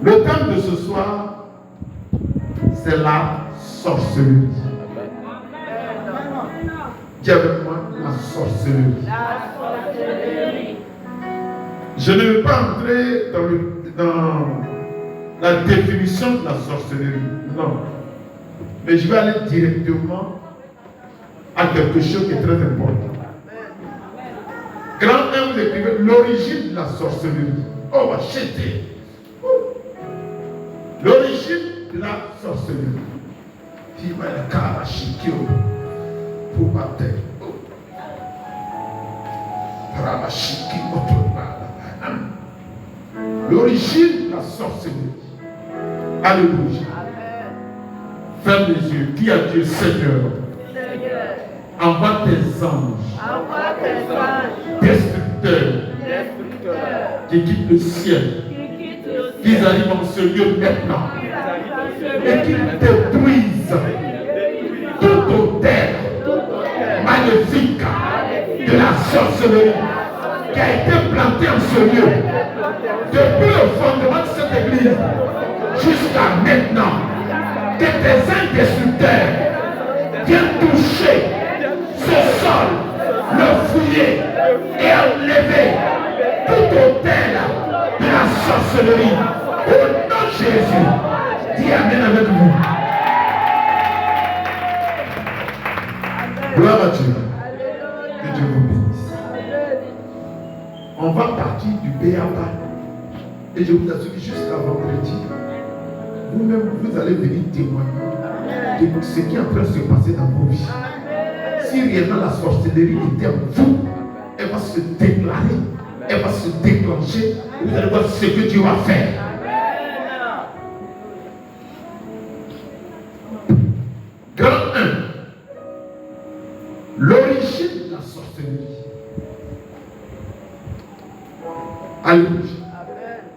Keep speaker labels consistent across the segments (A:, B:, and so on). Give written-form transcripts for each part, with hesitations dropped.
A: Le thème de ce soir, c'est la sorcellerie. Dis avec moi, la sorcellerie. Je ne vais pas entrer dans la définition de la sorcellerie, non. Mais je vais aller directement à quelque chose qui est très important. Grand 1, vous écrivez l'origine de la sorcellerie. Oh, acheter. L'origine de la sorcellerie. L'origine de la sorcellerie. Alléluia. Ferme les yeux. Dis à Dieu, Seigneur, envoie tes anges, destructeurs, qui quittent le ciel, qu'ils arrivent en ce lieu maintenant et qu'ils détruisent tout autel magnifique de la sorcellerie qui a été planté en ce lieu depuis le fondement de cette église jusqu'à maintenant. Que tes anges destructeurs viennent toucher ce sol, le fouiller et enlever tout autel de la sorcellerie. Au nom de Jésus, dis Amen avec vous. Gloire à Dieu. Que Dieu vous bénisse. On va partir du Béaba. Et je vous assure que jusqu'à vendredi, vous-même, vous allez venir témoigner de ce qui est en train de se passer dans vos vies. Si réellement la sorcellerie était en vous, elle va se déclarer, elle va se déclencher. Vous allez voir ce que Dieu va faire. Grand 1. L'origine de la sorcellerie. Alléluia.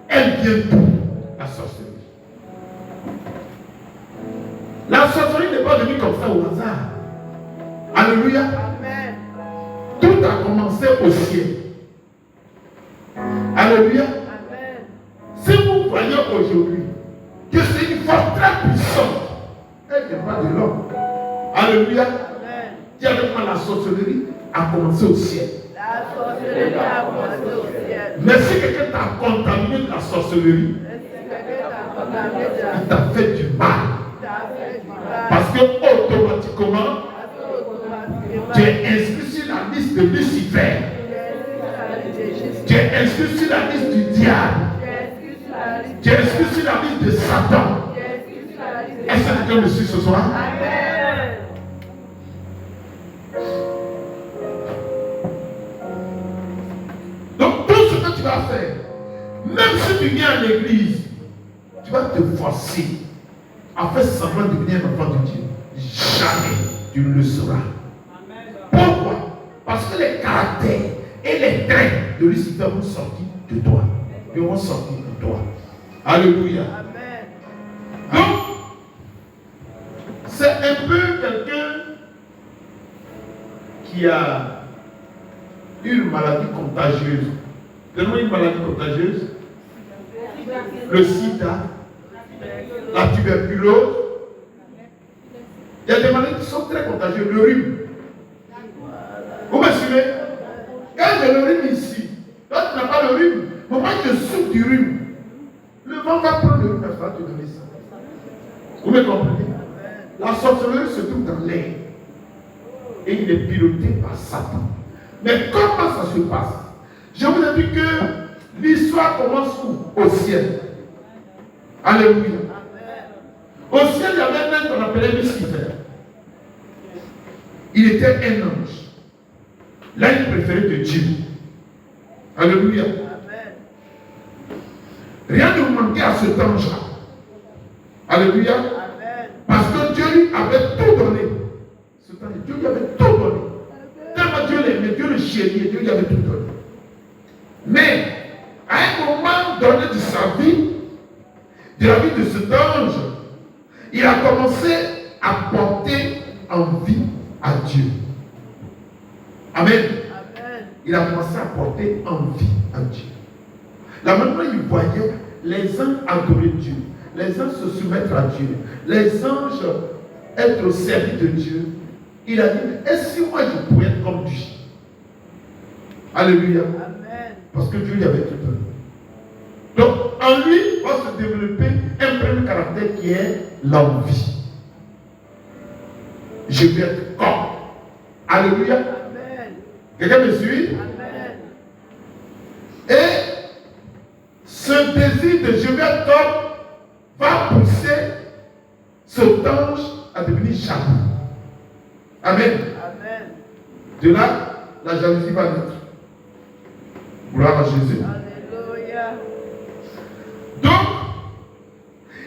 A: Elle vient d'où, la sorcellerie? La sorcellerie n'est pas venue comme ça au hasard. Alléluia. Amen. Tout a commencé au ciel. Alléluia. Amen. Si vous voyez aujourd'hui que c'est une force très puissante, elle n'est pas de l'homme. Alléluia. Amen. Dis avec moi, la sorcellerie a commencé au ciel. La sorcellerie a commencé au ciel. Mais si quelqu'un t'a contaminé de la sorcellerie, il t'a fait du mal. Parce que automatiquement, tu es inscrit sur la liste de Lucifer. Tu es inscrit sur la liste du diable. Tu es inscrit sur la liste de Satan. Est-ce que quelqu'un me suit ce soir? Donc tout ce que tu vas faire, même si tu viens à l'église, tu vas te forcer à faire semblant de devenir un enfant de Dieu. Jamais tu ne le seras. Pourquoi? Parce que les caractères et les traits de Lucifer vont sortir de toi. Ils vont sortir de toi. Alléluia. Amen. Donc, c'est un peu quelqu'un qui a une maladie contagieuse. Donne-moi une maladie contagieuse. Le sida, la tuberculose. Il y a des maladies qui sont très contagieuses. Le rhume. Vous me suivez? Quand j'ai le rhume ici, toi tu n'as pas le rhume, mais moi je souffre du rhume. Le vent va prendre le rhume, il va te donner ça. Vous me comprenez? La sorcellerie se trouve dans l'air. Et il est piloté par Satan. Mais comment ça se passe? Je vous ai dit que l'histoire commence où? Au ciel. Alléluia. Au ciel, il y avait un homme qu'on appelait Lucifer. Il était un ange. L'ange préféré de Dieu. Alléluia. Rien ne manquait à cet ange-là. Alléluia. Parce que Dieu lui avait tout donné. Dieu lui avait tout donné. Tellement Dieu l'aimait, Dieu le chérit, Dieu lui avait tout donné. Mais, à un moment donné de sa vie, de la vie de cet ange, il a commencé à porter envie à Dieu. Amen. Amen. Il a commencé à porter envie à Dieu. Là maintenant, il voyait les anges adorer Dieu, les anges se soumettre à Dieu, les anges être au service de Dieu, il a dit, et si moi je pouvais être comme lui? Alléluia. Amen. Parce que Dieu y avait tout donné. Donc, en lui va se développer un premier caractère qui est l'envie. Je vais être comme. Alléluia. Amen. Quelqu'un me suit? Amen. Et ce désir de je vais être comme va pousser cet ange à devenir jaloux. Amen. Amen. De là, la jalousie va naître. Gloire à Jésus. Alléluia. Donc,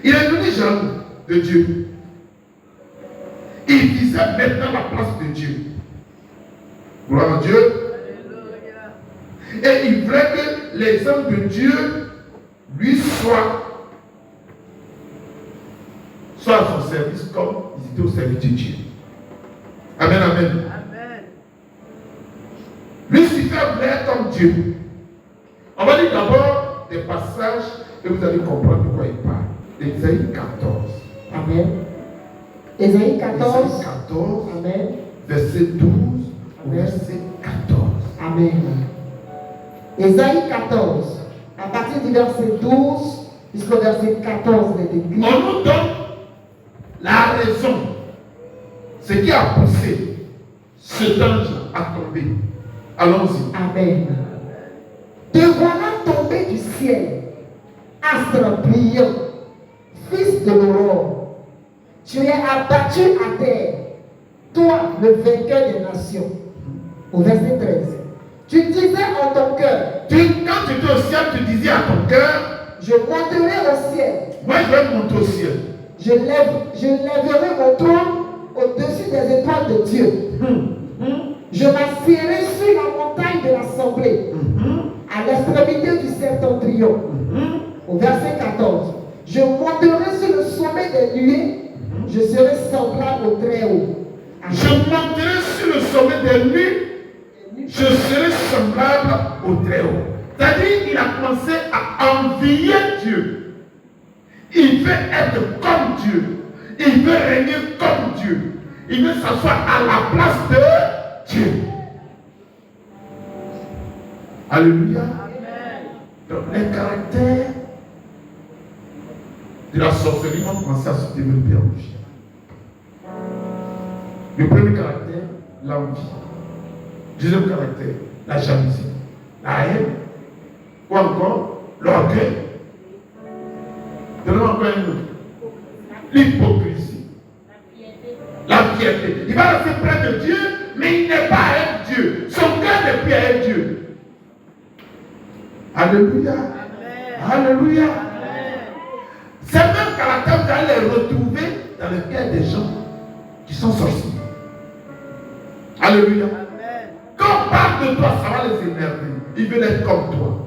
A: il est devenu jaloux de Dieu. Il visait maintenant la place de Dieu. Gloire à Dieu. Alléluia. Et il voulait que les hommes de Dieu lui soient à son service comme ils étaient au service de Dieu. Amen, amen. Amen. Lucifer voulait être comme Dieu. On va lire d'abord des passages et vous allez comprendre de quoi il parle. Ésaïe 14.
B: Amen. Ésaïe 14.
A: Ésaïe 14.
B: Amen.
A: Verset 12. Amen. Verset 14.
B: Amen. Ésaïe 14. À partir du verset 12 jusqu'au verset 14, il est écrit.
A: On nous donne la raison. Ce qui a poussé cet ange à tomber. Allons-y.
B: Amen. Te voilà tombé du ciel, astre brillant, fils de l'aurore. Tu es abattu à terre, toi le vainqueur des nations. Au verset 13. Tu disais en ton cœur.
A: Quand tu étais au ciel, tu disais à ton cœur.
B: Je monterai au ciel.
A: Moi je vais monter au ciel.
B: Je lèverai mon trône au-dessus des étoiles de Dieu. Je m'assierai sur la montagne de l'assemblée, à l'extrémité du septentrion. Au verset 14. Je monterai sur le sommet des nuées, je serai semblable au Très-Haut.
A: Je monterai sur le sommet des nuées, je serai semblable au Très-Haut. C'est-à-dire qu'il a commencé à envier Dieu. Il veut être comme Dieu. Il veut régner comme Dieu. Il veut s'asseoir à la place de Dieu. Alléluia. Amen. Donc les caractères de la sorcellerie ont commencé à se développer en lui. Le premier caractère, l'envie. Deuxième caractère, la jalousie, la haine, ou encore l'orgueil. Donnons encore un autre. L'hypocrisie. La piété. Il va rester près de Dieu, mais il n'est pas avec Dieu. Son cœur n'est plus avec Dieu. Alléluia. Amen. Alléluia. Amen. Ces mêmes caractères, vous allez les retrouver dans le cœur des gens qui sont sorciers. Alléluia. Amen. Quand on parle de toi, ça va les énerver. Ils veulent être comme toi.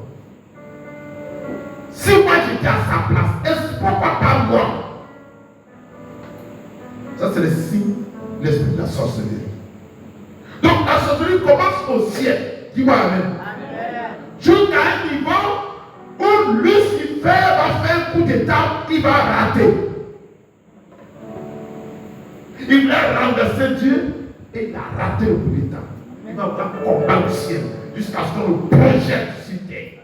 A: Si moi j'étais à sa place, est-ce pourquoi pas moi? Ça c'est le signe de l'esprit de la sorcellerie. Donc la sorcellerie commence au ciel. Dis-moi amen. Jusqu'à un niveau où Lucifer va faire un coup d'état, il va rater. Il voulait renverser Dieu et il a raté le coup d'état. Il va combattre le ciel jusqu'à ce qu'on le projette sur terre.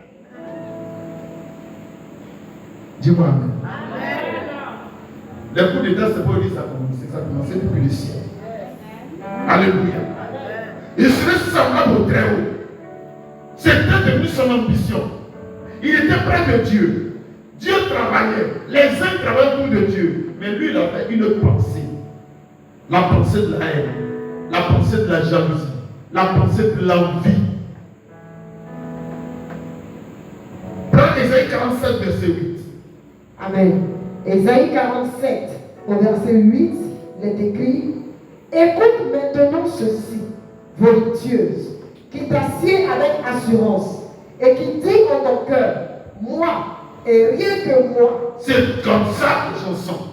A: Dis-moi amen. Le coup d'état, c'est pas lui ça a commencé. Ça a commencé depuis le ciel. Alléluia. Il serait semblable au Très-Haut. C'était devenu son ambition. Il était près de Dieu. Dieu travaillait. Les uns travaillaient pour de Dieu. Mais lui, il avait une pensée. La pensée de la haine. La pensée de la jalousie. La pensée de l'envie. Prends Ésaïe 47, verset 8.
B: Amen. Ésaïe 47, au verset 8, il est écrit: écoute maintenant ceci, voluptueuse, qui t'assied avec assurance et qui dit en ton cœur, moi et rien que moi.
A: C'est comme ça que j'en sens.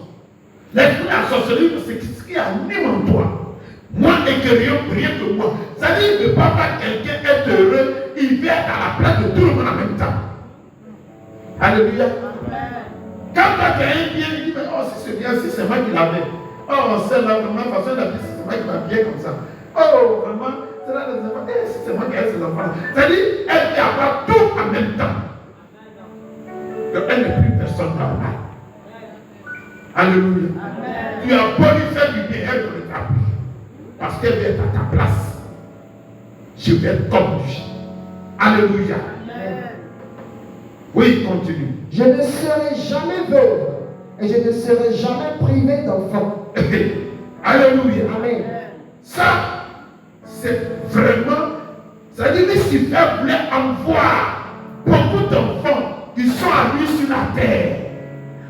A: L'esprit de la sorcellerie, c'est ce qui anime en toi. Moi et que rien que moi. C'est-à-dire que ne peut pas voir quelqu'un être heureux, il vient à la place de tout le monde en même temps. Alléluia. Quand tu as un bien, il dit, mais oh, si c'est bien, si c'est moi qui l'avais. Oh, c'est là, vraiment, façon d'habiller, c'est moi qui m'habillais comme ça. Oh, vraiment, c'est là, les enfants, si c'est moi qui ai ces enfants. C'est-à-dire, elle peut avoir tout en même temps. Donc, elle n'est plus personne normale. Alléluia. Amen. Tu as beau lui faire du bien, elle te rétablit. Parce qu'elle va être à ta place. Je vais être comme lui. Alléluia. Amen. Oui, continue.
B: Je ne serai jamais veuve et je ne serai jamais privé d'enfants.
A: Alléluia.
B: Amen.
A: Ça, c'est vraiment. C'est-à-dire que Lucifer voulait avoir beaucoup d'enfants qui sont à lui sur la terre.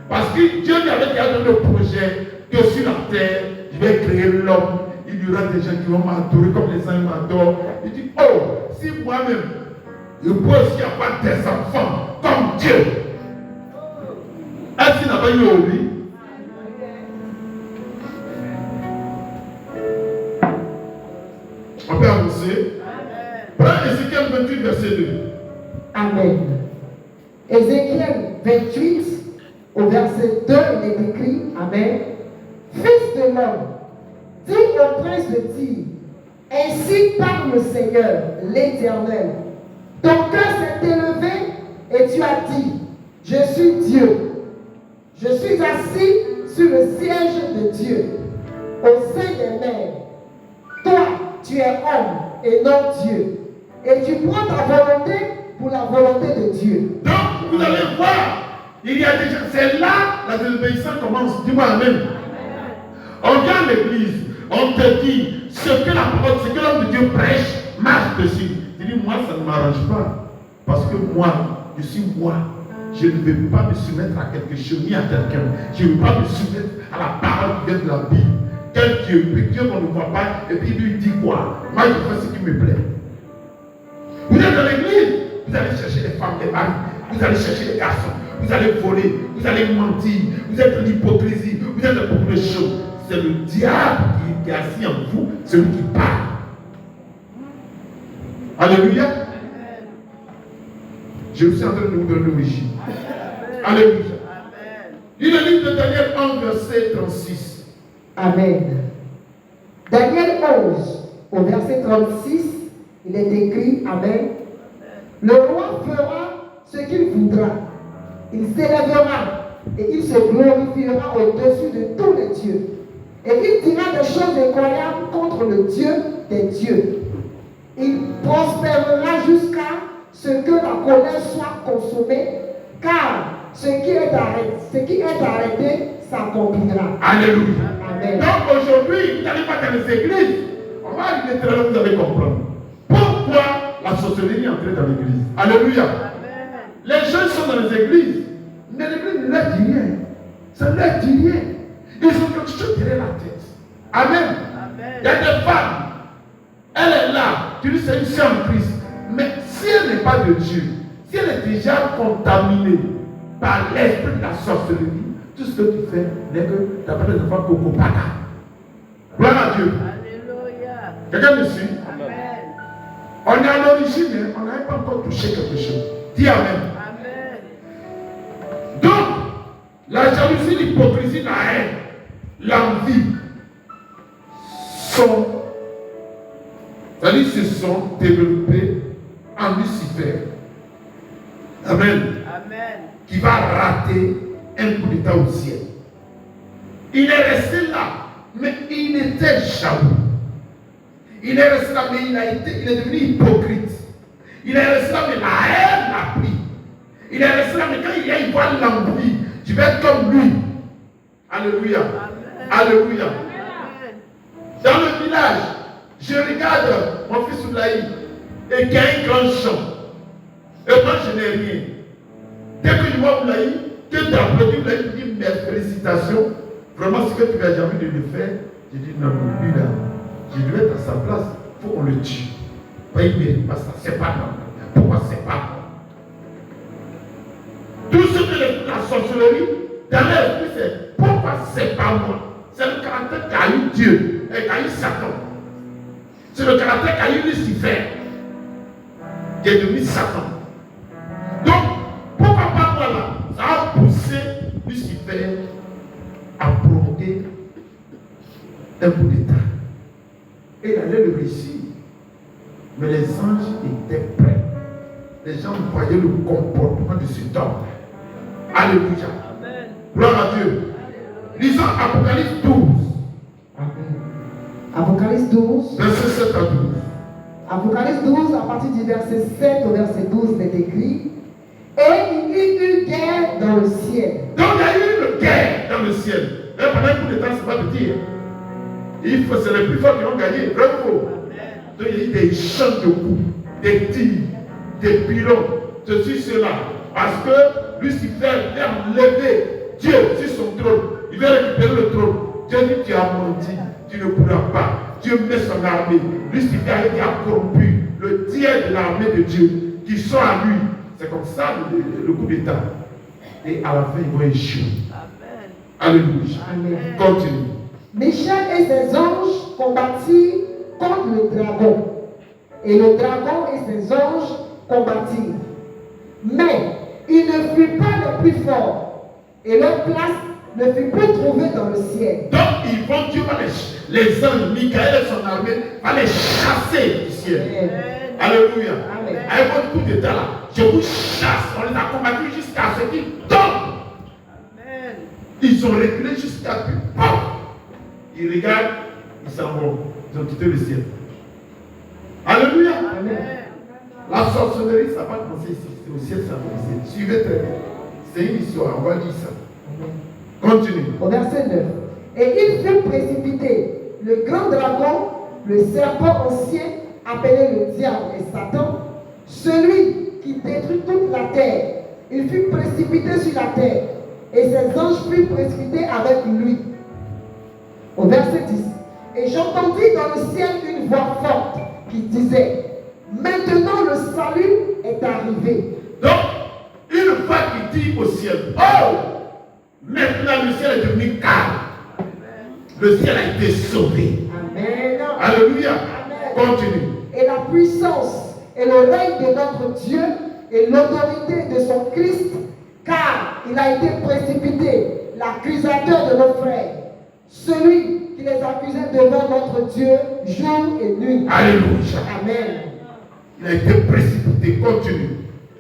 A: Parce que Dieu lui avait déjà donné le projet que sur la terre, je vais créer l'homme. Il y aura des gens qui vont m'adorer comme les uns m'adorent. Il dit, oh, si moi-même, je peux aussi avoir des enfants comme Dieu. Est-ce qu'il n'a pas eu envie? On peut avancer. Prends Ézéchiel 28, verset 2.
B: Amen. Ézéchiel 28, au verset 2, il est écrit, Amen. Fils de l'homme, dis au prince de Tyr, ainsi parle le Seigneur, l'Éternel. Ton cœur s'est élevé et tu as dit, je suis Dieu. Je suis assis sur le siège de Dieu, au sein des mers. Toi, tu es homme et non Dieu. Et tu prends ta volonté pour la volonté de Dieu.
A: Donc, vous allez voir, il y a déjà, c'est là la désobéissance commence. Dis-moi Amen. On vient à l'église, on te dit ce que la parole, ce que l'homme de Dieu prêche, marche dessus. Tu dis, moi, ça ne m'arrange pas. Parce que moi, je suis moi. Je ne vais pas me soumettre à quelque chose ni à quelqu'un. Je ne vais pas me soumettre à la parole qui vient de la Bible. Quel Dieu qu'on ne voit pas, et puis il lui dit quoi? Moi, je fais ce qui me plaît. Vous êtes dans l'église, vous allez chercher les femmes, les maris, vous allez chercher les garçons, vous allez voler, vous allez mentir, vous êtes dans l'hypocrisie, vous êtes dans beaucoup de choses. C'est le diable qui est assis en vous, celui qui parle. Alléluia. Je suis en train de vous donner l'origine. Alléluia. Lis le livre de Daniel 11, verset 36.
B: Amen. Daniel 11, au verset 36, il est écrit, Amen. Le roi fera ce qu'il voudra. Il s'élèvera et il se glorifiera au-dessus de tous les dieux. Et il dira des choses incroyables contre le Dieu des dieux. Il prospérera jusqu'à ce que la colère soit consommée, car ce qui est arrêté s'accomplira.
A: Alléluia.
B: Amen.
A: Donc aujourd'hui, vous n'allez pas dans les églises. On va arriver très loin, vous allez comprendre. Pourquoi la sorcellerie est entrée dans l'église? Alléluia. Amen. Les gens sont dans les églises, mais l'église ne leur dit rien. Ça ne leur dit rien. Ils ont quelque chose derrière la tête. Amen. Amen. Il y a des femmes. Elle est là. Tu dis c'est une sœur en Christ. Mais si elle n'est pas de Dieu, si elle est déjà contaminée par l'esprit de la sorcellerie, tout ce que tu fais n'est que tu appelles les enfants Coco Paca. Gloire à Dieu. Alléluia. Quelqu'un me suit? Amen. On est à l'origine, mais on n'a pas encore touché quelque chose. Dis Amen. Amen. Donc, la jalousie, l'hypocrisie, la haine, l'envie se sont développés en Lucifer. Amen. Amen. Qui va rater un coup d'état au ciel. Il est resté là, mais il était jaloux. Il est resté là, mais il est devenu hypocrite. Il est resté là, mais la haine l'a pris. Il est resté là, mais quand il voit l'envie, je vais être comme lui. Alléluia. Amen. Alléluia. Amen. Dans le village, je regarde mon fils Oulaï et qui a un grand champ. Et moi, je n'ai rien. Dès que je vois Oulaï, que tu applaudis Oulaï, tu dis mes félicitations. Vraiment, ce que tu n'as jamais de le faire, je dis non, lui là, je dois être à sa place, il faut qu'on le tue. Pas il ne mérite pas ça, c'est pas normal. Pourquoi c'est pas normal? Tout ce que la sorcellerie, dans l'esprit, c'est pourquoi c'est pas moi? C'est le caractère qu'a eu Dieu et qu'a eu Satan. C'est le caractère qu'a eu Lucifer qui est devenu Satan. Donc, pourquoi pas moi là? Lucifer a provoqué un coup d'État. Et il allait le réussir. Mais les anges étaient prêts. Les gens voyaient le comportement de cet homme. Alléluia. Amen. Gloire à Dieu. Lisons Apocalypse 12.
B: Amen. Apocalypse 12.
A: Verset 7 à 12.
B: Apocalypse 12, à partir du verset 7 au verset 12, il est écrit. Et il y eut guerre dans le ciel.
A: Donc il y a eu une guerre dans le ciel. Mais pendant un coup de temps, c'est pas de dire. C'est les plus forts qui ont gagné. Bravo. Donc il y a eu des champs de coups, des tirs, des pilons, ceci, cela. Parce que Lucifer vient lever Dieu sur son trône. Il vient récupérer le trône. Dieu dit, tu as menti, tu ne pourras pas. Dieu met son armée. Lucifer a corrompu le tiers de l'armée de Dieu qui sont à lui. C'est comme ça le coup d'État. Et à la fin, ils vont échouer. Amen. Alléluia.
B: Amen.
A: Continue.
B: Michel et ses anges combattirent contre le dragon. Et le dragon et ses anges combattirent. Mais ils ne furent pas les plus forts. Et leur place ne fut plus trouvée dans le ciel.
A: Donc, ils vont, Dieu va les anges, Michael et son armée, va les chasser du ciel. Amen. Alléluia. Amen. Avec votre coup d'état là, je vous chasse. On les a combattus jusqu'à ce qu'ils tombent. Amen. Ils ont reculé jusqu'à ce que, paf, ils regardent, ils s'en vont. Ils ont quitté le ciel. Alléluia. Amen. La sorcellerie, ça va commencer ici. C'est au ciel, ça va commencer. Suivez très bien. C'est une histoire, on va lire ça. Continue.
B: Au verset 9. Et il fut précipité, le grand dragon, le serpent ancien, appelé le diable et Satan, celui qui détruit toute la terre. Il fut précipité sur la terre, et ses anges furent précipités avec lui. Au verset 10. Et j'entendis dans le ciel une voix forte qui disait, maintenant le salut est arrivé.
A: Donc, une voix qui dit au ciel, oh, maintenant le ciel est devenu calme. Le ciel a été sauvé.
B: Amen.
A: Alléluia.
B: Amen.
A: Continue.
B: Et la puissance et le règne de notre Dieu et l'autorité de son Christ, car il a été précipité, l'accusateur de nos frères, celui qui les accusait devant notre Dieu jour et nuit.
A: Alléluia.
B: Amen.
A: Il a été précipité. Continue.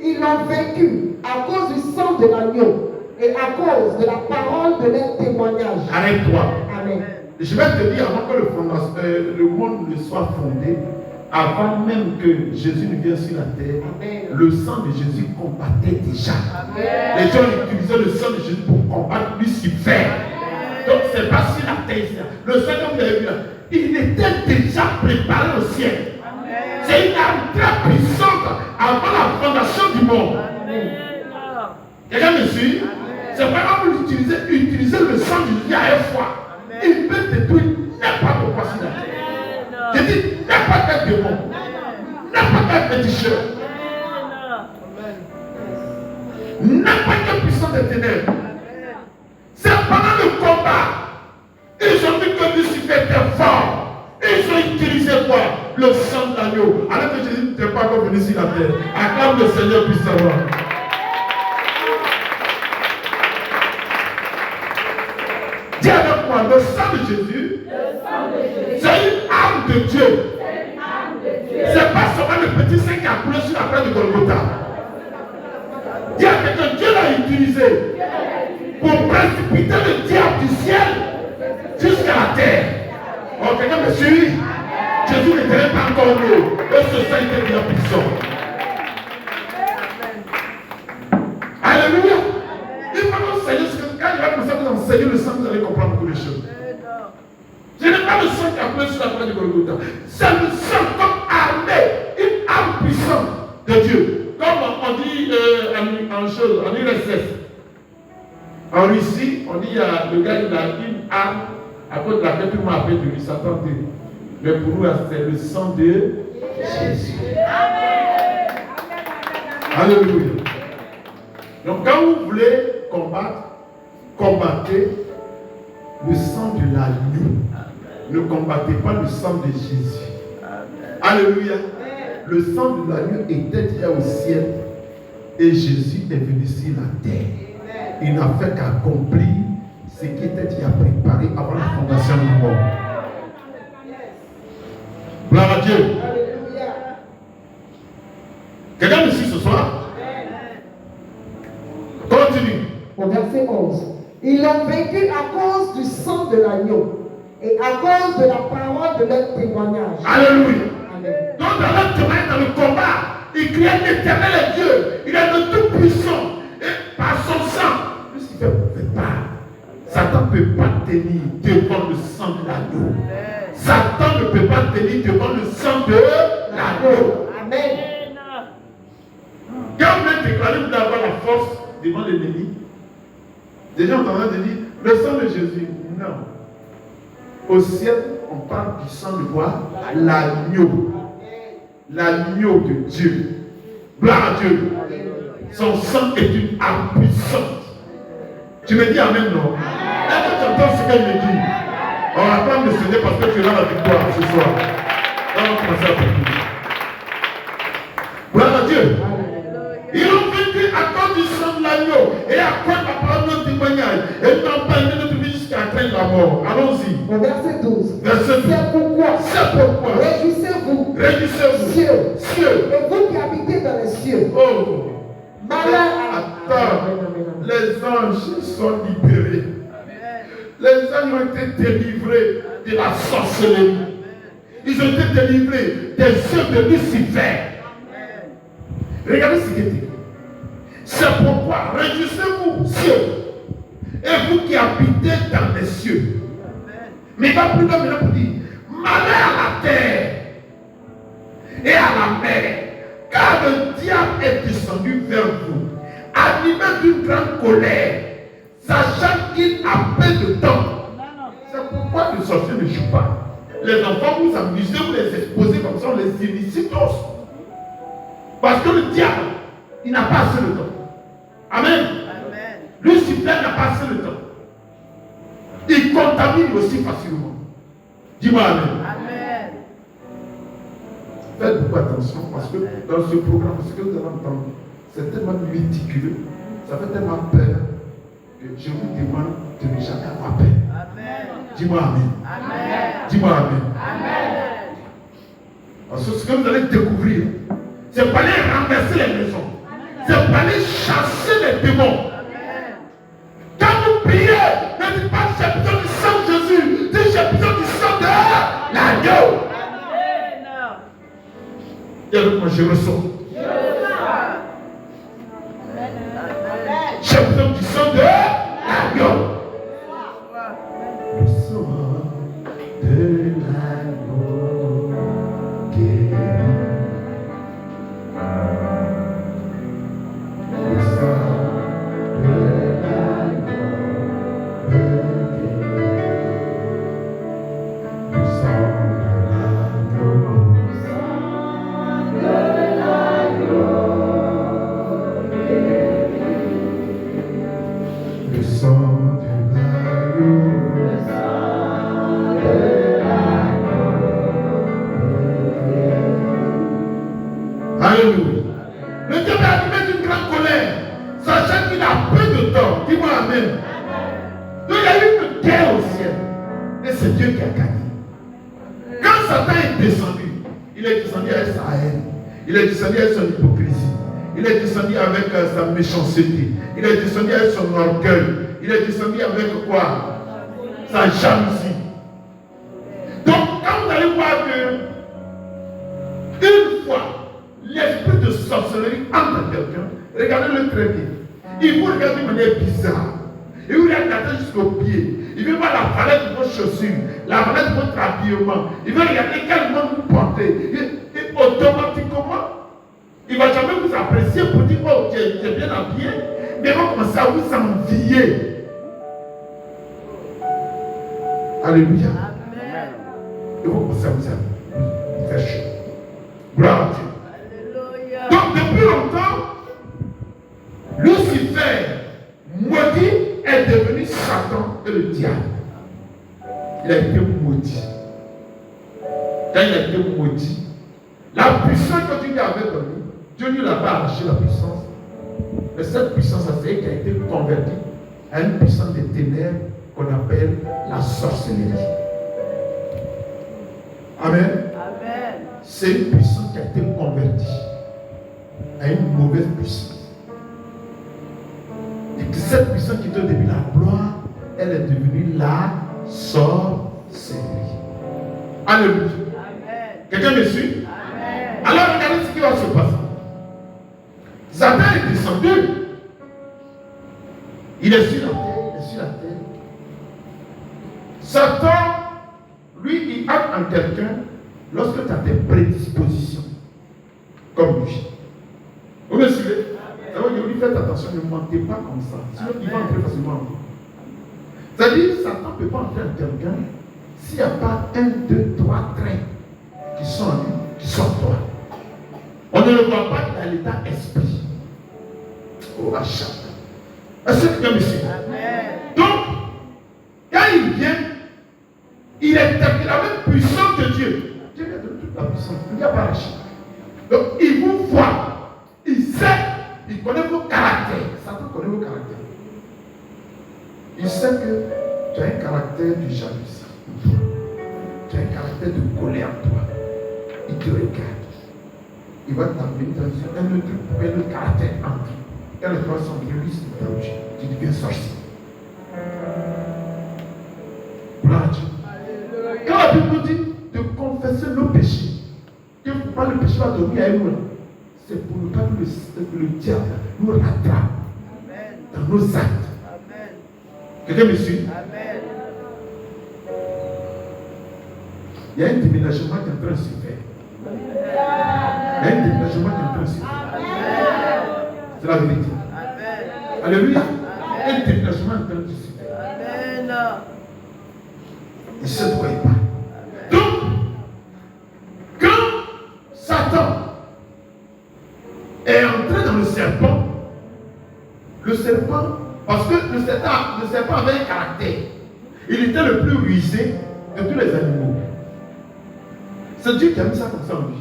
B: Ils l'ont vaincu à cause du sang de l'agneau et à cause de la parole de leur témoignage.
A: Arrête-toi.
B: Amen.
A: Je vais te dire, avant que le monde ne soit fondé, avant même que Jésus ne vienne sur la terre, Amen, le sang de Jésus combattait déjà. Amen. Les gens utilisaient le sang de Jésus pour combattre Lucifer. Amen. Donc c'est pas sur la terre. Le sang, comme vous avez vu là, il était déjà préparé au ciel. Amen. C'est une arme très puissante avant la fondation du monde. Amen. Quelqu'un me suit? C'est vraiment vous utiliser le sang de Jésus à une fois. Il peut détruire n'importe quoi sur la terre. Je dis n'importe quel démon, n'importe quel féticheur, n'importe quelle puissance des ténèbres. C'est pendant le combat, ils ont vu que Lucifer était fort. Ils ont utilisé quoi? Le sang de l'agneau. Alors que Jésus n'était pas encore venu sur la terre. Acclame le Seigneur puissamment. Dis avec moi, le sang de Jésus, c'est une arme de Dieu. C'est pas seulement le petit sang qui a coulé sur la croix de Golgotha. Dis à quelqu'un, Dieu l'a utilisé pour précipiter le diable du ciel jusqu'à la terre. Oh, quelqu'un me suit? Jésus n'était pas encore l'eau. Et ce sang était bien puissant. Alléluia. Il faut enseigner ce que quand il va commencer à vous enseigner le sang, vous allez comprendre beaucoup de choses. Ce n'est pas le sang qui a coulé sur la croix de Golgotha. C'est le sang comme armée, une arme puissante de Dieu. Comme on dit en URSS. En Russie, on dit le gars il a une arme à cause de laquelle tout le monde appelle de lui Satan 2. Mais pour nous, c'est le sang de Jésus. Amen. Alléluia. Donc quand vous voulez combattre, combattez le sang de l'agneau. Ne combattez pas le sang de Jésus. Amen. Alléluia. Le sang de l'agneau était déjà au ciel et Jésus est venu sur la terre. il n'a fait qu'accomplir ce qui était déjà préparé avant la fondation du monde. Gloire à Dieu.
B: Alléluia.
A: Quelqu'un me suit ce soir? Continue.
B: Au verset 11. Ils l'ont vaincu à cause du sang de l'agneau et à cause de la parole de leur témoignage.
A: Alléluia.
B: Amen.
A: Donc dans leur témoignage, dans le combat, il criait l'Éternel est Dieu. Il est le tout-puissant. Et par son sang, Lucifer ne pouvait pas. Satan ne peut pas tenir devant le sang de l'agneau. Satan ne peut pas tenir devant le sang de l'agneau.
B: Amen.
A: Quand vous êtes déclaré, vous devez avoir la force devant l'ennemi. Des gens sont en train de dire, le sang de Jésus. Non. Au ciel, on parle du sang de quoi? L'agneau. L'agneau de Dieu. Gloire à Dieu. Son sang est une arme puissante. Tu me dis amen, non? Est-ce que tu entends ce qu'elle me dit? On va pas me sonner parce que tu as la victoire ce soir. On va commencer à prier. Gloire à Dieu. Ils ont vaincu à cause du sang de l'agneau et à cause de la parole de notre témoignage. Et nous n'avons pas aimé notre vie jusqu'à atteindre la mort. Allons-y.
B: Au verset 12.
A: Verset 12.
B: C'est pourquoi.
A: Réjouissez-vous.
B: Cieux.
A: Cieux.
B: Et vous qui habitez dans les cieux.
A: Oh.
B: Malheur à...
A: Attends. Les anges sont libérés. Les anges ont été délivrés de la sorcellerie. Ils ont été délivrés des œuvres de Lucifer. Regardez ce qu'il dit. C'est pourquoi réjouissez-vous, cieux, et vous qui habitez dans les cieux. Mais il va plus loin maintenant pour dire, malheur à la terre et à la mer, car le diable est descendu vers vous, animé d'une grande colère, sachant qu'il a peu de temps. C'est pourquoi les sorciers ne jouent pas. Les enfants, vous amusez, vous les exposez comme ça, on les initie tous. Parce que le diable, il n'a pas assez de temps. Amen. Lucifer n'a pas assez de temps. Il contamine aussi facilement. Dis-moi amen. Faites beaucoup attention parce que dans ce programme, ce que vous avez entendu, c'est tellement méticuleux, ça fait tellement peur que je vous demande de ne jamais avoir peur. Dis-moi amen. Dis-moi amen. Parce que ce que vous allez découvrir, c'est pas aller renverser les maisons. C'est pas aller chasser les démons. Quand vous priez, ne dites pas j'ai besoin du sang de Jésus. Dites j'ai besoin du sang de l'agneau. Et avec moi je ressens. J'ai besoin du sang de l'agneau. Le sang de l'agneau guérit. Alléluia. Le diable est animé d'une grande colère, sachant qu'il a peu de temps. Dis-moi amen. Donc il y a eu une guerre au ciel. Et c'est Dieu qui a gagné. Quand Satan est descendu, il est descendu avec sa haine. Il est descendu avec son hypocrisie. Il est descendu avec sa méchanceté. Il est descendu avec son orgueil. Il est descendu avec quoi? Sa jalousie. Donc quand vous allez voir que une fois l'esprit de sorcellerie entre quelqu'un, regardez-le très bien. Il vous regarde de manière bizarre. Il vous regarde jusqu'au pied. Il veut voir la valeur de vos chaussures, la valeur de votre habillement. Il veut regarder quel monde vous portez. Et automatiquement, il ne va jamais vous apprécier pour dire oh, tu es bien habillé. Mais il va commencer à vous envier. Alléluia. Amen. Il va commencer à vous faire chaud. Gloire à Dieu. Donc depuis longtemps, Lucifer, maudit, est devenu Satan et le diable. Il a été maudit. Quand il a été maudit, la puissance que Dieu lui avait donnée, Dieu ne lui a pas arraché la puissance. Mais cette puissance, c'est elle qui a été convertie à une puissance des ténèbres qu'on appelle la sorcellerie. Amen.
C: Amen.
A: C'est une puissance qui a été convertie à une mauvaise puissance. Et que cette puissance qui était au début la gloire, elle est devenue la sorcellerie. Alléluia.
C: Amen.
A: Quelqu'un me suit?
C: Amen.
A: Alors regardez ce qui va se passer. Satan est descendu. Il est sur la terre. Il est sur la terre. Satan, lui, il acte en quelqu'un lorsque tu as des prédispositions. Comme lui. Vous me suivez? Alors, je lui faites attention, ne mentez pas comme ça. Sinon, il va entrer facilement en vous. C'est-à-dire, Satan ne peut pas entrer en quelqu'un s'il n'y a pas 1, 2, 3 traits qui sont en lui, qui sont en toi. On ne le voit pas dans l'état esprit. Oh, achat. Est-ce que quelqu'un me suit? Donc, quand il vient, il est la même puissance que Dieu. Dieu vient de toute la puissance. Il n'y a pas Rachid. Donc, il vous voit. Il sait. Il connaît vos caractères. Satan connaît vos caractères. Il sait que tu as un caractère de jalousie en toi. Tu as un caractère de colère en toi. Il te regarde. Il va t'amener dans un autre caractère en toi. Quand les trois sont réunis dans le jeu, tu deviens sorcier. Gloire à Dieu. Quand la Bible nous dit de confesser nos péchés, que pas le péché va dormir à nous, c'est pour ne pas que le diable nous rattrape dans nos actes. Quelqu'un me suit?
C: Amen.
A: Il y a un déménagement qui est en train de se faire. Il y a un déménagement qui est en train de se faire. C'est la vérité.
C: Amen.
A: Alléluia. Un déménagement est en train de se faire.
C: Amen.
A: Il se doit pas. Donc, quand Satan est entré dans le serpent, parce que le serpent avait un caractère. Il était le plus rusé de tous les animaux. C'est Dieu qui a mis ça comme ça en lui.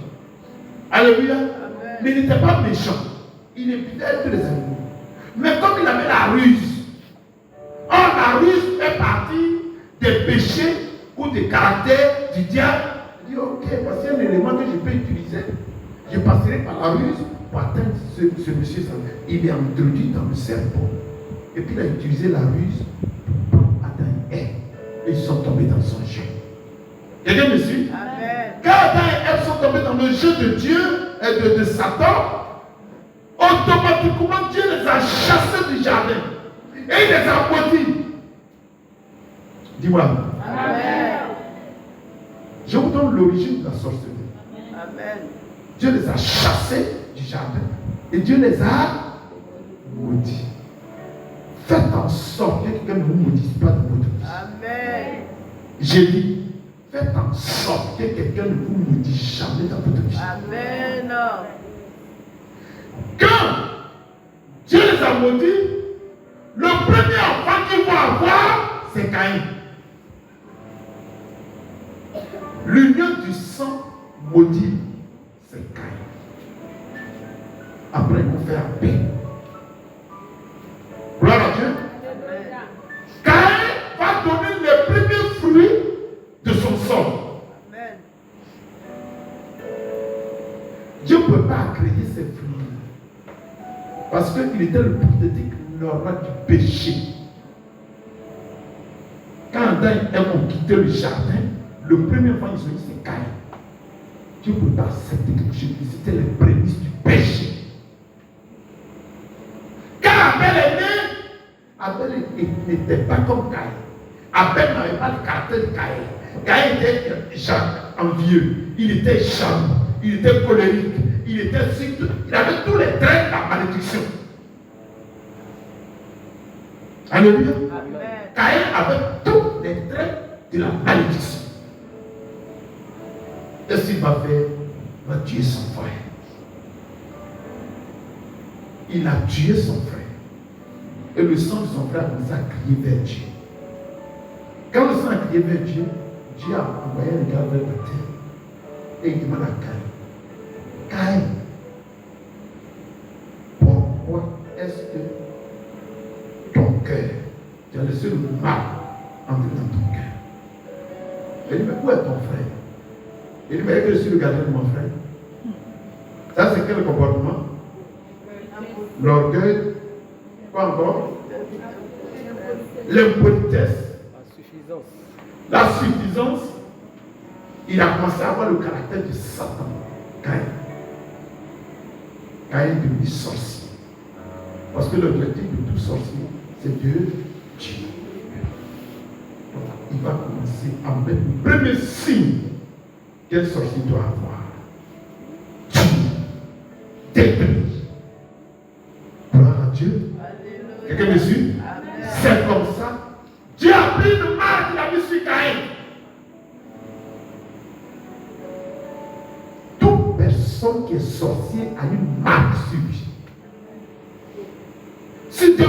A: Alléluia. Mais il n'était pas méchant. Il évitait tous les animaux. Mais comme il avait la ruse, la ruse fait partie des péchés ou des caractères du diable. Il dit ok, parce qu'il y a un élément que je peux utiliser. Je passerai par la ruse pour atteindre ce monsieur. Il est introduit dans le serpent. Et puis il a utilisé la ruse pour Adam et Ève. Et ils sont tombés dans son jeu. Quelqu'un me suit? Quand Adam et Ève sont tombés dans le jeu de Dieu et de Satan, automatiquement Dieu les a chassés du jardin. Et il les a maudits. Dis-moi.
C: Amen.
A: Je vous donne l'origine de la sorcellerie.
C: Amen.
A: Dieu les a chassés du jardin. Et Dieu les a maudits. Faites en sorte que quelqu'un ne vous maudisse pas de votre vie.
C: Amen.
A: J'ai dit, faites en sorte que quelqu'un ne vous maudisse jamais dans votre vie.
C: Amen.
A: Quand Dieu les a maudits, le premier enfant qu'ils vont avoir, c'est Caïn. L'union du sang maudit, c'est Caïn. Après, ils vont faire paix. Gloire à Dieu. Caïn va donner les premiers fruits de son sang.
C: Amen.
A: Dieu ne peut pas créer ces fruits. Parce qu'il était le prototype normal du péché. Quand Adam et Ève ont quitté le jardin, le premier enfant ils ont dit c'est Caïn. Dieu ne peut pas accepter quelque chose. C'était les prémices du péché. Quand Abel est né, Abel n'était pas comme Caïn. Abel n'avait pas le caractère de Caïn. Caïn était envieux, il était jaloux, il était colérique, il avait tous les traits de la malédiction. Alléluia. Caïn avait tous les traits de la malédiction. Qu'est-ce qu'il va faire? Il va tuer son frère. Il a tué son frère. Et le sang de son frère a commencé à crier vers Dieu. Quand le sang a crié vers Dieu, Dieu a envoyé le gars vers la terre. Et il demande à Caïn, Caïn, pourquoi est-ce que ton cœur de mal entrer dans ton cœur. Il dit, mais où est ton frère? Il dit, mais je suis le gardien de mon frère. Ça, c'est quel comportement? L'orgueil. Quoi encore? L'impolitesse. La suffisance. Il a commencé à avoir le caractère de Satan. Caïn est devenu sorcier. Parce que l'objectif de tout sorcier, c'est de tuer. Donc, il va commencer à mettre le premier signe qu'un sorcier doit avoir. Tuer, détruire. Gloire à Dieu. Quelqu'un me suit? C'est comme ça. Dieu a pris le mal qu'il a mis sur Caïn. Toute personne qui est sorcier a une marque sur lui.